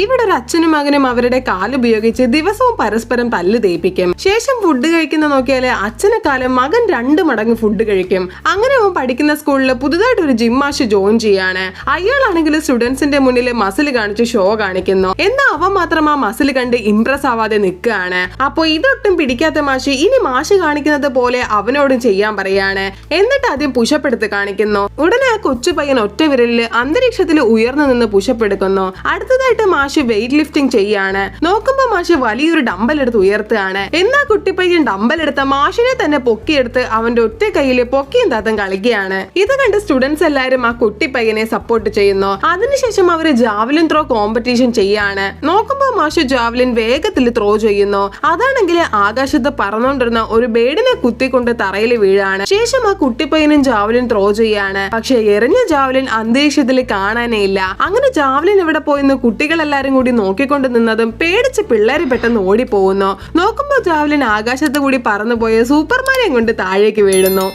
ഇവിടെ ഒരു അച്ഛനും മകനും അവരുടെ കാലുപയോഗിച്ച് ദിവസവും പരസ്പരം തല്ല് തേപ്പിക്കും. ശേഷം ഫുഡ് കഴിക്കുന്ന നോക്കിയാല് അച്ഛനെക്കാളും മകൻ 2 മടങ്ങ് ഫുഡ് കഴിക്കും. അങ്ങനെ അവൻ പഠിക്കുന്ന സ്കൂളിൽ പുതുതായിട്ട് ഒരു ജിം മാഷ് ജോയിൻ ചെയ്യാണ്. അയാളാണെങ്കിൽ സ്റ്റുഡൻസിന്റെ മുന്നിൽ മസിൽ കാണിച്ച് ഷോ കാണിക്കുന്നു. എന്നാൽ അവൻ മാത്രം ആ മസിൽ കണ്ട് ഇംപ്രസ് ആവാതെ നിൽക്കുകയാണ്. അപ്പൊ ഇതൊട്ടും പിടിക്കാത്ത മാഷ് ഇനി മാഷ് കാണിക്കുന്നത് പോലെ അവനോടും ചെയ്യാൻ പറയാണ്. എന്നിട്ട് ആദ്യം പുഷപ്പ് എടുത്ത് കാണിക്കുന്നു. ഉടനെ ആ കൊച്ചു പയ്യൻ ഒറ്റ വിരലിൽ അന്തരീക്ഷത്തിൽ ഉയർന്നു നിന്ന് പുഷപ്പ് എടുക്കുന്നു. അടുത്തതായിട്ട് മാഷ് വെയിറ്റ് ലിഫ്റ്റിംഗ് ചെയ്യാണ്. നോക്കുമ്പോ മാഷ് വലിയൊരു ഡമ്പൽ എടുത്ത് ഉയർത്തുകയാണ്. എന്നാ കുട്ടിപ്പയ്യൻ ഡമ്പൽ എടുത്ത മാഷിനെ തന്നെ പൊക്കിയെടുത്ത് അവന്റെ ഒറ്റ കയ്യിൽ പൊക്കിയും താത്തം കളിക്കുകയാണ്. ഇത് കണ്ട് സ്റ്റുഡൻസ് എല്ലാവരും ആ കുട്ടിപ്പയ്യനെ സപ്പോർട്ട് ചെയ്യുന്നു. അതിനുശേഷം അവര് ജാവലിൻ ത്രോ കോമ്പറ്റീഷൻ ചെയ്യാണ്. നോക്കുമ്പോ മാഷ് ജാവലിൻ വേഗത്തിൽ ത്രോ ചെയ്യുന്നു. അതാണെങ്കിൽ ആകാശത്ത് പറന്നുകൊണ്ടിരുന്ന ഒരു ബേഡിനെ കുത്തിക്കൊണ്ട് തറയിൽ വീഴാണ്. ശേഷം ആ കുട്ടിപ്പയ്യനും ജാവലിൻ ത്രോ ചെയ്യാണ്. പക്ഷെ എറിഞ്ഞ ജാവലിൻ അന്തരീക്ഷത്തിൽ കാണാനേ ഇല്ല. അങ്ങനെ ജാവലിൻ എവിടെ പോയെന്ന് കുട്ടികളെല്ലാരും കൂടി നോക്കിക്കൊണ്ട് നിന്നതും പേടിച്ച് പിള്ളേര് പെട്ടെന്ന് ഓടിപ്പോകുന്നു. നോക്കുമ്പോ ജാവലിൻ ആകാശത്ത് കൂടി പറന്നുപോയ സൂപ്പർമാനെയും കൊണ്ട് താഴേക്ക് വീഴുന്നു.